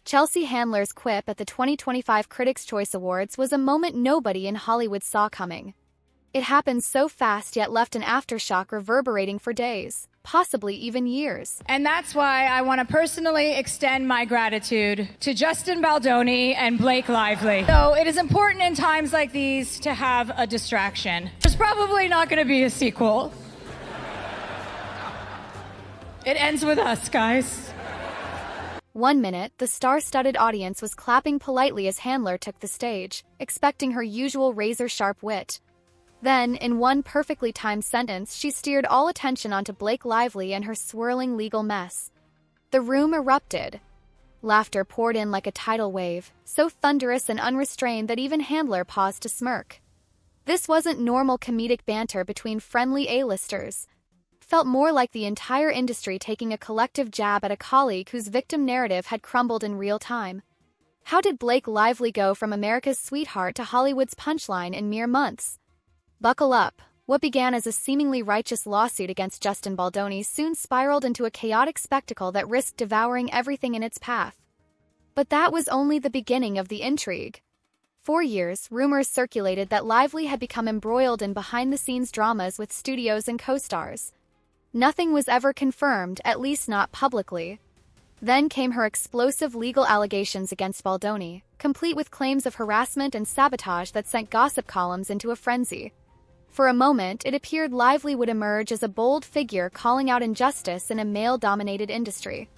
Chelsea Handler's quip at the 2025 Critics' Choice Awards was a moment nobody in Hollywood saw coming. It happened so fast yet left an aftershock reverberating for days, possibly even years. And that's why I want to personally extend my gratitude to Justin Baldoni and Blake Lively. So it is important in times like these to have a distraction. There's probably not going to be a sequel. It ends with us, guys. 1 minute, the star-studded audience was clapping politely as Handler took the stage, expecting her usual razor-sharp wit. Then, in one perfectly timed sentence, she steered all attention onto Blake Lively and her swirling legal mess. The room erupted. Laughter poured in like a tidal wave, so thunderous and unrestrained that even Handler paused to smirk. This wasn't normal comedic banter between friendly A-listers. It felt more like the entire industry taking a collective jab at a colleague whose victim narrative had crumbled in real time. How did Blake Lively go from America's sweetheart to Hollywood's punchline in mere months? Buckle up. What began as a seemingly righteous lawsuit against Justin Baldoni soon spiraled into a chaotic spectacle that risked devouring everything in its path. But that was only the beginning of the intrigue. For years, rumors circulated that Lively had become embroiled in behind-the-scenes dramas with studios and co-stars. Nothing was ever confirmed, at least not publicly. Then came her explosive legal allegations against Baldoni, complete with claims of harassment and sabotage that sent gossip columns into a frenzy. For a moment, it appeared Lively would emerge as a bold figure calling out injustice in a male-dominated industry.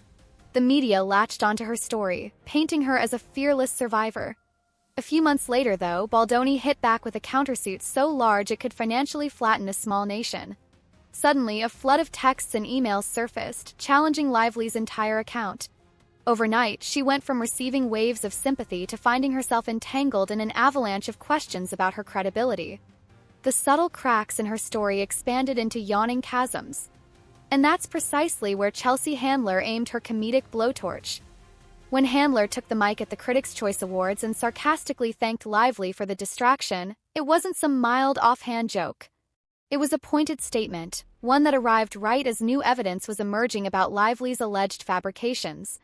The media latched onto her story, painting her as a fearless survivor. A few months later, though, Baldoni hit back with a countersuit so large it could financially flatten a small nation. Suddenly, a flood of texts and emails surfaced, challenging Lively's entire account. Overnight, she went from receiving waves of sympathy to finding herself entangled in an avalanche of questions about her credibility. The subtle cracks in her story expanded into yawning chasms. And that's precisely where Chelsea Handler aimed her comedic blowtorch. When Handler took the mic at the Critics' Choice Awards and sarcastically thanked Lively for the distraction, it wasn't some mild offhand joke. It was a pointed statement, one that arrived right as new evidence was emerging about Lively's alleged fabrications.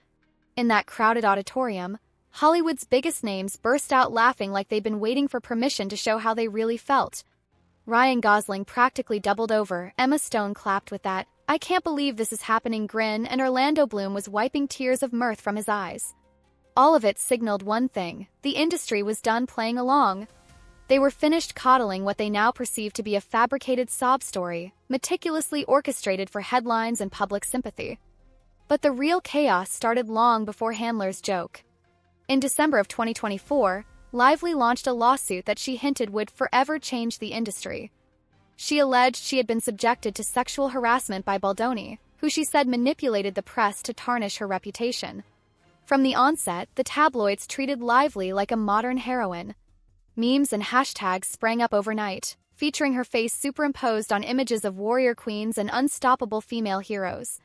In that crowded auditorium, Hollywood's biggest names burst out laughing like they'd been waiting for permission to show how they really felt. Ryan Gosling practically doubled over, Emma Stone clapped with that "I can't believe this is happening" grin, and Orlando Bloom was wiping tears of mirth from his eyes. All of it signaled one thing: the industry was done playing along. They were finished coddling what they now perceived to be a fabricated sob story, meticulously orchestrated for headlines and public sympathy. But the real chaos started long before Handler's joke. In December of 2024, Lively launched a lawsuit that she hinted would forever change the industry. She alleged she had been subjected to sexual harassment by Baldoni, who she said manipulated the press to tarnish her reputation. From the onset, the tabloids treated Lively like a modern heroine. Memes and hashtags sprang up overnight, featuring her face superimposed on images of warrior queens and unstoppable female heroes.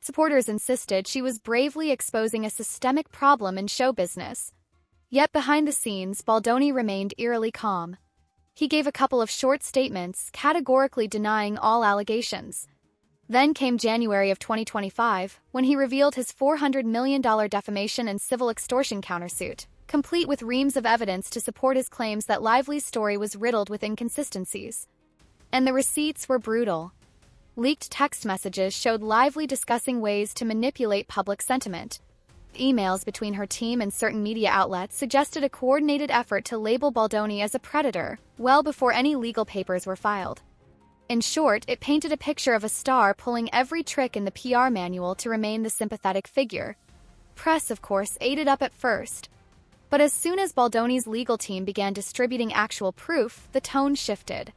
Supporters insisted she was bravely exposing a systemic problem in show business. Yet behind the scenes, Baldoni remained eerily calm. He gave a couple of short statements, categorically denying all allegations. Then came January of 2025, when he revealed his $400 million defamation and civil extortion countersuit, complete with reams of evidence to support his claims that Lively's story was riddled with inconsistencies. And the receipts were brutal. Leaked text messages showed Lively discussing ways to manipulate public sentiment. Emails between her team and certain media outlets suggested a coordinated effort to label Baldoni as a predator, well before any legal papers were filed. In short, it painted a picture of a star pulling every trick in the PR manual to remain the sympathetic figure. Press, of course, ate it up at first. But as soon as Baldoni's legal team began distributing actual proof, the tone shifted.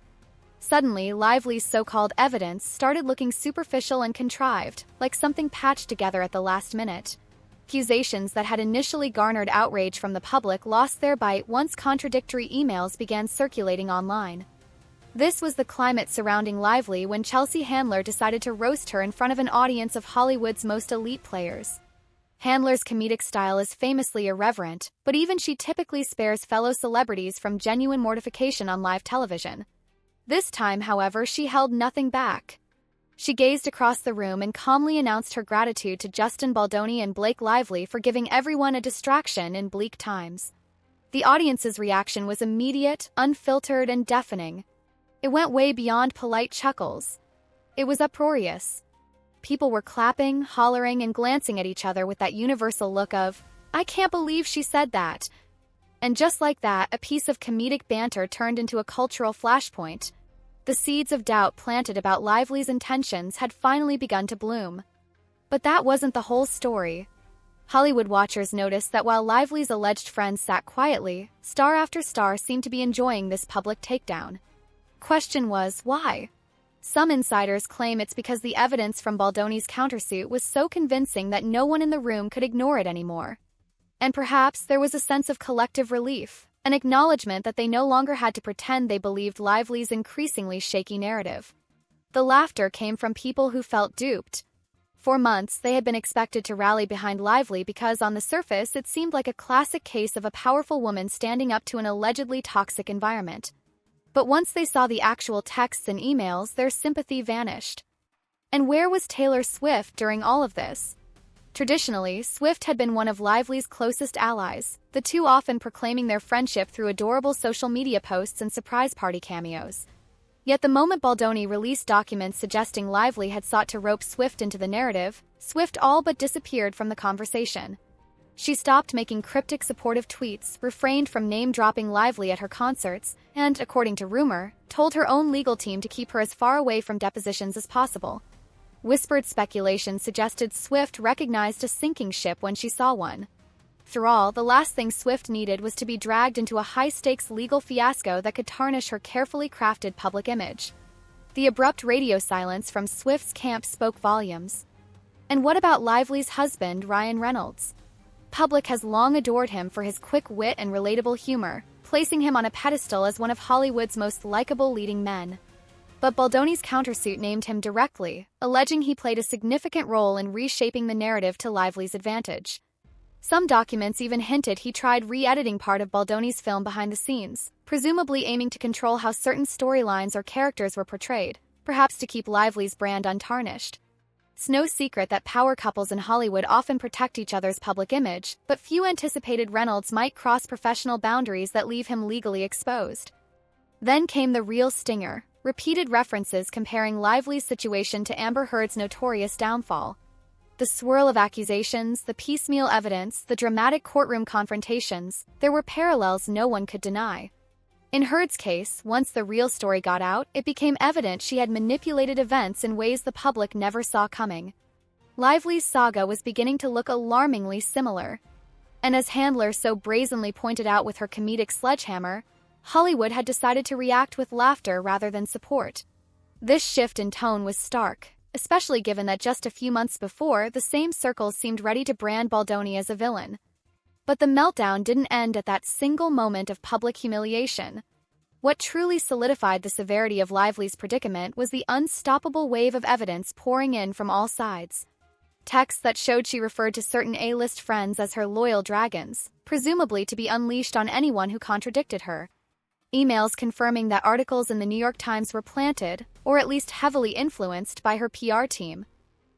Suddenly, Lively's so-called evidence started looking superficial and contrived, like something patched together at the last minute. Accusations that had initially garnered outrage from the public lost their bite once contradictory emails began circulating online. This was the climate surrounding Lively when Chelsea Handler decided to roast her in front of an audience of Hollywood's most elite players. Handler's comedic style is famously irreverent, but even she typically spares fellow celebrities from genuine mortification on live television. This time, however, she held nothing back. She gazed across the room and calmly announced her gratitude to Justin Baldoni and Blake Lively for giving everyone a distraction in bleak times. The audience's reaction was immediate, unfiltered, and deafening. It went way beyond polite chuckles. It was uproarious. People were clapping, hollering, and glancing at each other with that universal look of, "I can't believe she said that." And just like that, a piece of comedic banter turned into a cultural flashpoint. The seeds of doubt planted about Lively's intentions had finally begun to bloom. But that wasn't the whole story. Hollywood watchers noticed that while Lively's alleged friends sat quietly, star after star seemed to be enjoying this public takedown. Question was, why? Some insiders claim it's because the evidence from Baldoni's countersuit was so convincing that no one in the room could ignore it anymore. And perhaps there was a sense of collective relief, an acknowledgement that they no longer had to pretend they believed Lively's increasingly shaky narrative. The laughter came from people who felt duped. For months, they had been expected to rally behind Lively because, on the surface, it seemed like a classic case of a powerful woman standing up to an allegedly toxic environment. But once they saw the actual texts and emails, their sympathy vanished. And where was Taylor Swift during all of this? Traditionally, Swift had been one of Lively's closest allies, the two often proclaiming their friendship through adorable social media posts and surprise party cameos. Yet the moment Baldoni released documents suggesting Lively had sought to rope Swift into the narrative, Swift all but disappeared from the conversation. She stopped making cryptic supportive tweets, refrained from name-dropping Lively at her concerts, and, according to rumor, told her own legal team to keep her as far away from depositions as possible. Whispered speculation suggested Swift recognized a sinking ship when she saw one. Through all, the last thing Swift needed was to be dragged into a high-stakes legal fiasco that could tarnish her carefully crafted public image. The abrupt radio silence from Swift's camp spoke volumes. And what about Lively's husband, Ryan Reynolds? Public has long adored him for his quick wit and relatable humor, placing him on a pedestal as one of Hollywood's most likable leading men. But Baldoni's countersuit named him directly, alleging he played a significant role in reshaping the narrative to Lively's advantage. Some documents even hinted he tried re-editing part of Baldoni's film behind the scenes, presumably aiming to control how certain storylines or characters were portrayed, perhaps to keep Lively's brand untarnished. It's no secret that power couples in Hollywood often protect each other's public image, but few anticipated Reynolds might cross professional boundaries that leave him legally exposed. Then came the real stinger, repeated references comparing Lively's situation to Amber Heard's notorious downfall. The swirl of accusations, the piecemeal evidence, the dramatic courtroom confrontations, there were parallels no one could deny. In Heard's case, once the real story got out, it became evident she had manipulated events in ways the public never saw coming. Lively's saga was beginning to look alarmingly similar. And as Handler so brazenly pointed out with her comedic sledgehammer, Hollywood had decided to react with laughter rather than support. This shift in tone was stark, especially given that just a few months before, the same circles seemed ready to brand Baldoni as a villain. But the meltdown didn't end at that single moment of public humiliation. What truly solidified the severity of Lively's predicament was the unstoppable wave of evidence pouring in from all sides. Texts that showed she referred to certain A-list friends as her loyal dragons, presumably to be unleashed on anyone who contradicted her. Emails confirming that articles in the New York Times were planted, or at least heavily influenced, by her PR team.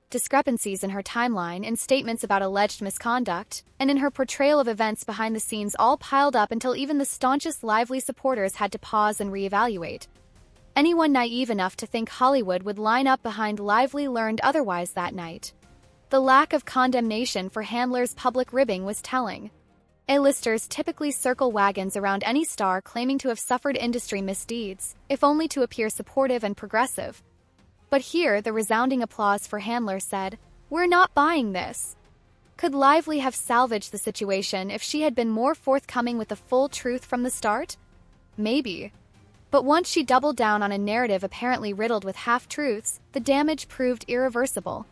Discrepancies in her timeline, in statements about alleged misconduct, and in her portrayal of events behind the scenes all piled up until even the staunchest Lively supporters had to pause and reevaluate. Anyone naive enough to think Hollywood would line up behind Lively learned otherwise that night. The lack of condemnation for Handler's public ribbing was telling. A-listers typically circle wagons around any star claiming to have suffered industry misdeeds, if only to appear supportive and progressive. But here, the resounding applause for Handler said, "We're not buying this." Could Lively have salvaged the situation if she had been more forthcoming with the full truth from the start? Maybe. But once she doubled down on a narrative apparently riddled with half-truths, the damage proved irreversible.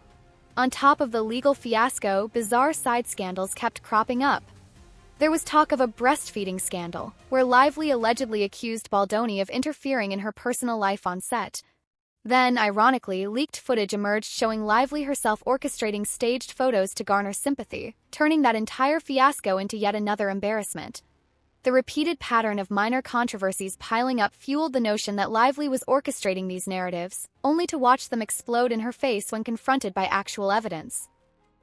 On top of the legal fiasco, bizarre side scandals kept cropping up. There was talk of a breastfeeding scandal, where Lively allegedly accused Baldoni of interfering in her personal life on set. Then, ironically, leaked footage emerged showing Lively herself orchestrating staged photos to garner sympathy, turning that entire fiasco into yet another embarrassment. The repeated pattern of minor controversies piling up fueled the notion that Lively was orchestrating these narratives, only to watch them explode in her face when confronted by actual evidence.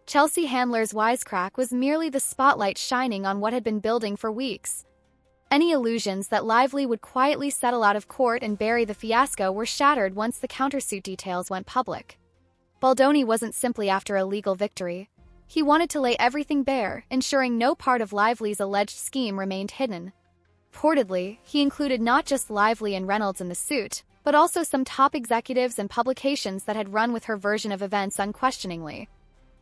Chelsea Handler's wisecrack was merely the spotlight shining on what had been building for weeks. Any illusions that Lively would quietly settle out of court and bury the fiasco were shattered once the countersuit details went public. Baldoni wasn't simply after a legal victory. He wanted to lay everything bare, ensuring no part of Lively's alleged scheme remained hidden. Reportedly, he included not just Lively and Reynolds in the suit, but also some top executives and publications that had run with her version of events unquestioningly.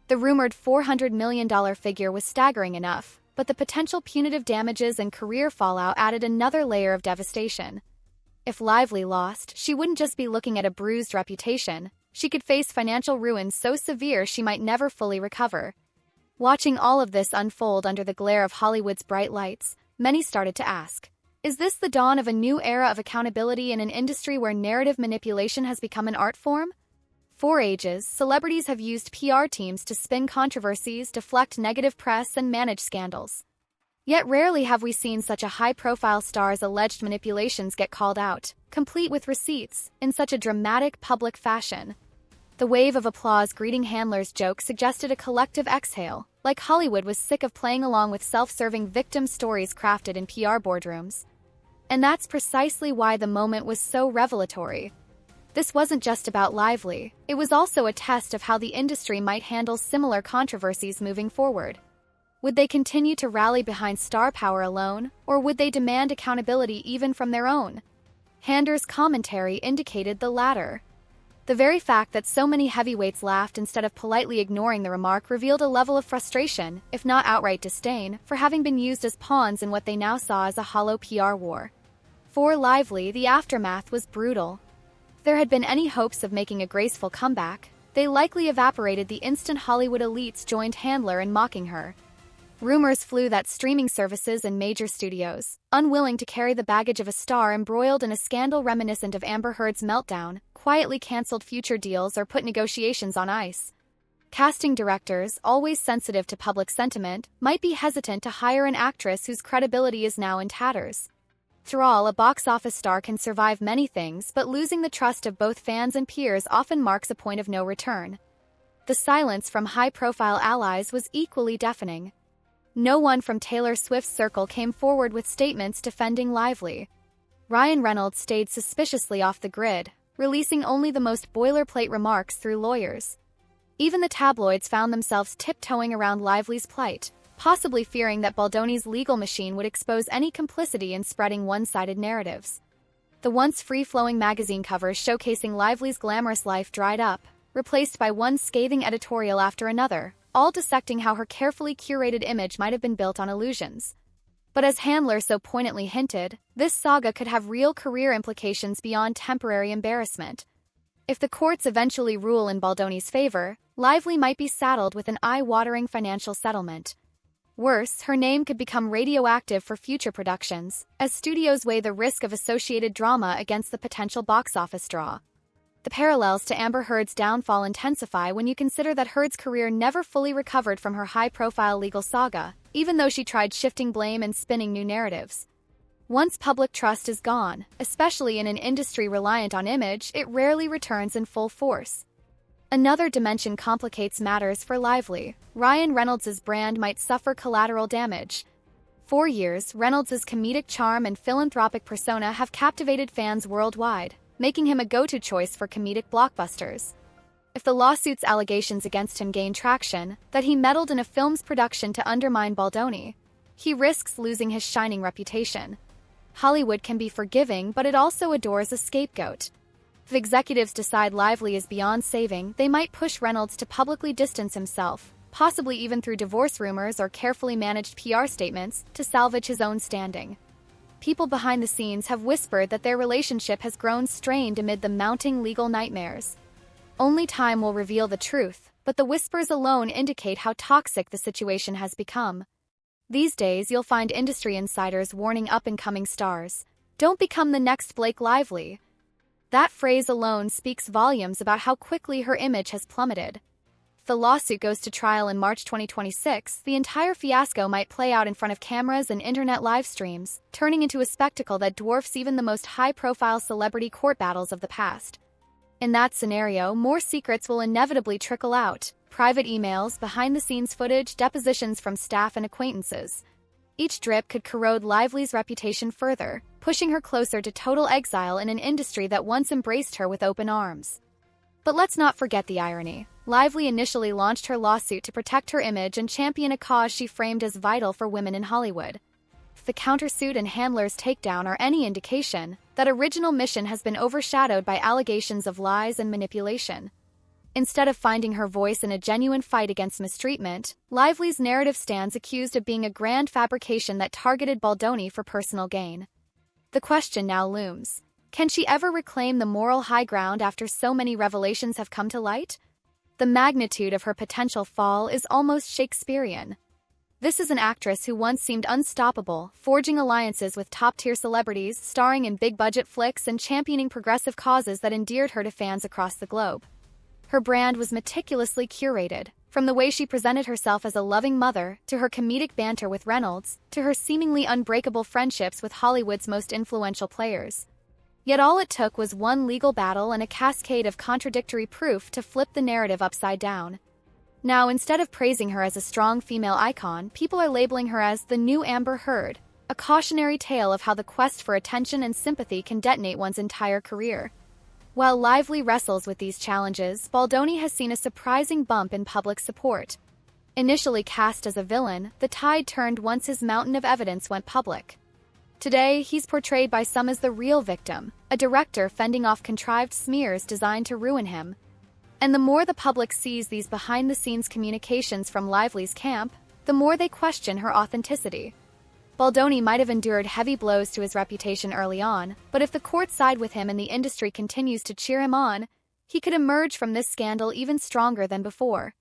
The rumored $400 million figure was staggering enough, but the potential punitive damages and career fallout added another layer of devastation. If Lively lost, she wouldn't just be looking at a bruised reputation. She could face financial ruin so severe she might never fully recover. Watching all of this unfold under the glare of Hollywood's bright lights, many started to ask, is this the dawn of a new era of accountability in an industry where narrative manipulation has become an art form? For ages, celebrities have used PR teams to spin controversies, deflect negative press, and manage scandals. Yet rarely have we seen such a high-profile star's alleged manipulations get called out, complete with receipts, in such a dramatic public fashion. The wave of applause greeting Handler's joke suggested a collective exhale, like Hollywood was sick of playing along with self-serving victim stories crafted in PR boardrooms. And that's precisely why the moment was so revelatory. This wasn't just about Lively, it was also a test of how the industry might handle similar controversies moving forward. Would they continue to rally behind star power alone, or would they demand accountability even from their own? Handler's commentary indicated the latter. The very fact that so many heavyweights laughed instead of politely ignoring the remark revealed a level of frustration, if not outright disdain, for having been used as pawns in what they now saw as a hollow PR war. For Lively, the aftermath was brutal. If there had been any hopes of making a graceful comeback, they likely evaporated the instant Hollywood elites joined Handler in mocking her. Rumors flew that streaming services and major studios, unwilling to carry the baggage of a star embroiled in a scandal reminiscent of Amber Heard's meltdown, quietly canceled future deals or put negotiations on ice. Casting directors, always sensitive to public sentiment, might be hesitant to hire an actress whose credibility is now in tatters. After all, a box office star can survive many things, but losing the trust of both fans and peers often marks a point of no return. The silence from high-profile allies was equally deafening. No one from Taylor Swift's circle came forward with statements defending Lively. Ryan Reynolds stayed suspiciously off the grid, releasing only the most boilerplate remarks through lawyers. Even the tabloids found themselves tiptoeing around Lively's plight, possibly fearing that Baldoni's legal machine would expose any complicity in spreading one-sided narratives. The once free-flowing magazine covers showcasing Lively's glamorous life dried up, replaced by one scathing editorial after another, all dissecting how her carefully curated image might have been built on illusions. But as Handler so poignantly hinted, this saga could have real career implications beyond temporary embarrassment. If the courts eventually rule in Baldoni's favor, Lively might be saddled with an eye-watering financial settlement. Worse, her name could become radioactive for future productions, as studios weigh the risk of associated drama against the potential box office draw. The parallels to Amber Heard's downfall intensify when you consider that Heard's career never fully recovered from her high-profile legal saga, even though she tried shifting blame and spinning new narratives. Once public trust is gone, especially in an industry reliant on image, it rarely returns in full force. Another dimension complicates matters for Lively. Ryan Reynolds' brand might suffer collateral damage. For years, Reynolds' comedic charm and philanthropic persona have captivated fans worldwide, making him a go-to choice for comedic blockbusters. If the lawsuit's allegations against him gain traction, that he meddled in a film's production to undermine Baldoni, he risks losing his shining reputation. Hollywood can be forgiving, but it also adores a scapegoat. If executives decide Lively is beyond saving, they might push Reynolds to publicly distance himself, possibly even through divorce rumors or carefully managed PR statements, to salvage his own standing. People behind the scenes have whispered that their relationship has grown strained amid the mounting legal nightmares. Only time will reveal the truth, but the whispers alone indicate how toxic the situation has become. These days, you'll find industry insiders warning up-and-coming stars, "Don't become the next Blake Lively." That phrase alone speaks volumes about how quickly her image has plummeted. If the lawsuit goes to trial in March 2026, the entire fiasco might play out in front of cameras and internet live streams, turning into a spectacle that dwarfs even the most high-profile celebrity court battles of the past. In that scenario, more secrets will inevitably trickle out: private emails, behind-the-scenes footage, depositions from staff and acquaintances. Each drip could corrode Lively's reputation further, pushing her closer to total exile in an industry that once embraced her with open arms. But let's not forget the irony. Lively initially launched her lawsuit to protect her image and champion a cause she framed as vital for women in Hollywood. If the countersuit and Handler's takedown are any indication, that original mission has been overshadowed by allegations of lies and manipulation. Instead of finding her voice in a genuine fight against mistreatment, Lively's narrative stands accused of being a grand fabrication that targeted Baldoni for personal gain. The question now looms: can she ever reclaim the moral high ground after so many revelations have come to light? The magnitude of her potential fall is almost Shakespearean. This is an actress who once seemed unstoppable, forging alliances with top-tier celebrities, starring in big-budget flicks and championing progressive causes that endeared her to fans across the globe. Her brand was meticulously curated, from the way she presented herself as a loving mother, to her comedic banter with Reynolds, to her seemingly unbreakable friendships with Hollywood's most influential players. Yet all it took was one legal battle and a cascade of contradictory proof to flip the narrative upside down. Now, instead of praising her as a strong female icon, people are labeling her as the new Amber Heard, a cautionary tale of how the quest for attention and sympathy can detonate one's entire career. While Lively wrestles with these challenges, Baldoni has seen a surprising bump in public support. Initially cast as a villain, the tide turned once his mountain of evidence went public. Today, he's portrayed by some as the real victim, a director fending off contrived smears designed to ruin him. And the more the public sees these behind-the-scenes communications from Lively's camp, the more they question her authenticity. Baldoni might have endured heavy blows to his reputation early on, but if the courts side with him and the industry continues to cheer him on, he could emerge from this scandal even stronger than before.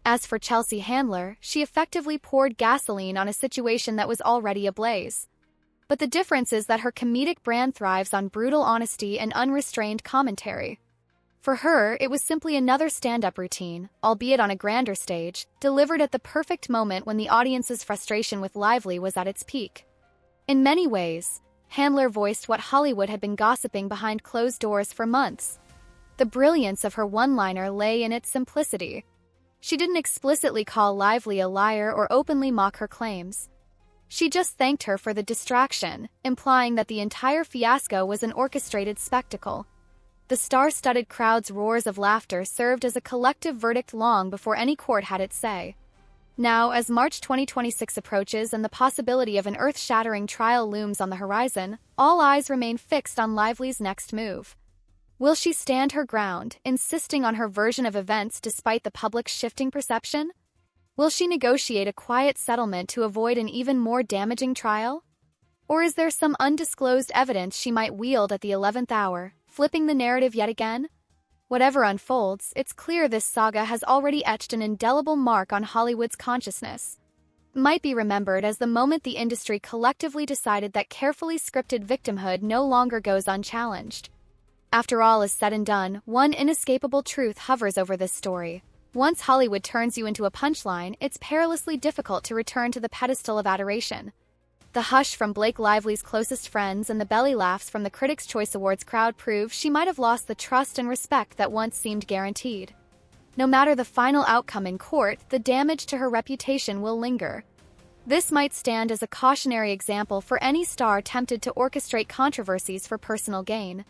As for Chelsea Handler, she effectively poured gasoline on a situation that was already ablaze. But the difference is that her comedic brand thrives on brutal honesty and unrestrained commentary. For her, it was simply another stand-up routine, albeit on a grander stage, delivered at the perfect moment when the audience's frustration with Lively was at its peak. In many ways, Handler voiced what Hollywood had been gossiping behind closed doors for months. The brilliance of her one-liner lay in its simplicity. She didn't explicitly call Lively a liar or openly mock her claims. She just thanked her for the distraction, implying that the entire fiasco was an orchestrated spectacle. The star-studded crowd's roars of laughter served as a collective verdict long before any court had its say. Now, as March 2026 approaches and the possibility of an earth-shattering trial looms on the horizon, all eyes remain fixed on Lively's next move. Will she stand her ground, insisting on her version of events despite the public's shifting perception? Will she negotiate a quiet settlement to avoid an even more damaging trial? Or is there some undisclosed evidence she might wield at the 11th hour, flipping the narrative yet again? Whatever unfolds, it's clear this saga has already etched an indelible mark on Hollywood's consciousness. It might be remembered as the moment the industry collectively decided that carefully scripted victimhood no longer goes unchallenged. After all is said and done, one inescapable truth hovers over this story. Once Hollywood turns you into a punchline, it's perilously difficult to return to the pedestal of adoration. The hush from Blake Lively's closest friends and the belly laughs from the Critics' Choice Awards crowd prove she might have lost the trust and respect that once seemed guaranteed. No matter the final outcome in court, the damage to her reputation will linger. This might stand as a cautionary example for any star tempted to orchestrate controversies for personal gain.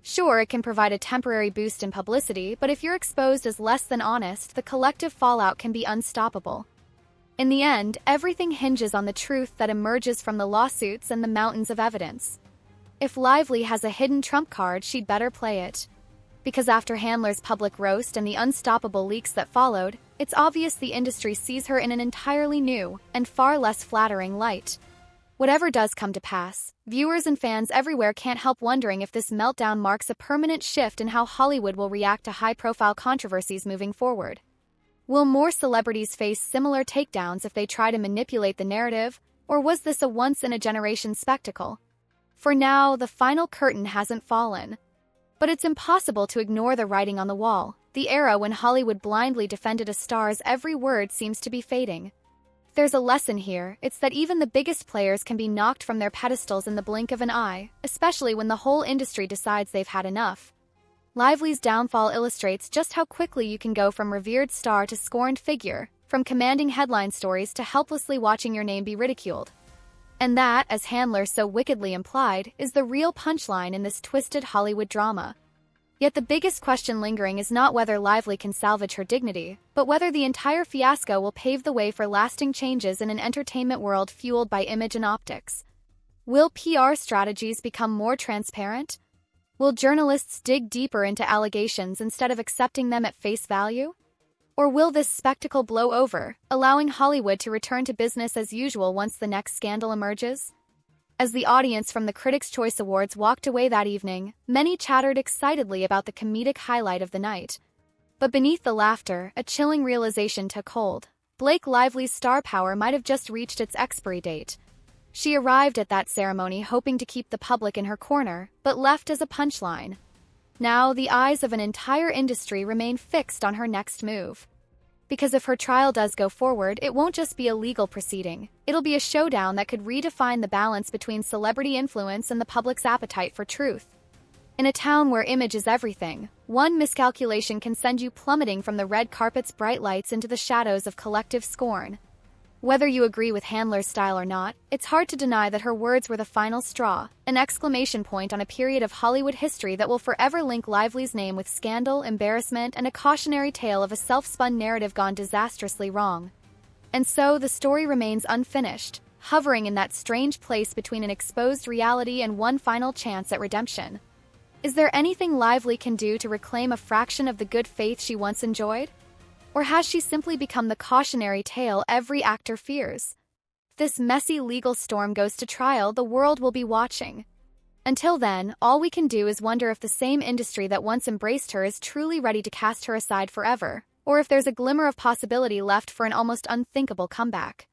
Sure, it can provide a temporary boost in publicity, but if you're exposed as less than honest, the collective fallout can be unstoppable. In the end, everything hinges on the truth that emerges from the lawsuits and the mountains of evidence. If Lively has a hidden trump card, she'd better play it. Because after Handler's public roast and the unstoppable leaks that followed, it's obvious the industry sees her in an entirely new and far less flattering light. Whatever does come to pass, viewers and fans everywhere can't help wondering if this meltdown marks a permanent shift in how Hollywood will react to high-profile controversies moving forward. Will more celebrities face similar takedowns if they try to manipulate the narrative, or was this a once-in-a-generation spectacle? For now, the final curtain hasn't fallen. But it's impossible to ignore the writing on the wall. the era when Hollywood blindly defended a star's every word seems to be fading. If there's a lesson here, it's that even the biggest players can be knocked from their pedestals in the blink of an eye, especially when the whole industry decides they've had enough. Lively's downfall illustrates just how quickly you can go from revered star to scorned figure, from commanding headline stories to helplessly watching your name be ridiculed. And that, as Handler so wickedly implied, is the real punchline in this twisted Hollywood drama. Yet the biggest question lingering is not whether Lively can salvage her dignity, but whether the entire fiasco will pave the way for lasting changes in an entertainment world fueled by image and optics. Will PR strategies become more transparent? Will journalists dig deeper into allegations instead of accepting them at face value? Or will this spectacle blow over, allowing Hollywood to return to business as usual once the next scandal emerges? As the audience from the Critics' Choice Awards walked away that evening, many chattered excitedly about the comedic highlight of the night. But beneath the laughter, a chilling realization took hold. Blake Lively's star power might have just reached its expiry date. She arrived at that ceremony hoping to keep the public in her corner, but left as a punchline. Now, the eyes of an entire industry remain fixed on her next move. Because if her trial does go forward, it won't just be a legal proceeding. It'll be a showdown that could redefine the balance between celebrity influence and the public's appetite for truth. In a town where image is everything, one miscalculation can send you plummeting from the red carpet's bright lights into the shadows of collective scorn. Whether you agree with Handler's style or not, it's hard to deny that her words were the final straw, an exclamation point on a period of Hollywood history that will forever link Lively's name with scandal, embarrassment, and a cautionary tale of a self-spun narrative gone disastrously wrong. And so, the story remains unfinished, hovering in that strange place between an exposed reality and one final chance at redemption. Is there anything Lively can do to reclaim a fraction of the good faith she once enjoyed? Or has she simply become the cautionary tale every actor fears? If this messy legal storm goes to trial, the world will be watching. Until then, all we can do is wonder if the same industry that once embraced her is truly ready to cast her aside forever, or if there's a glimmer of possibility left for an almost unthinkable comeback.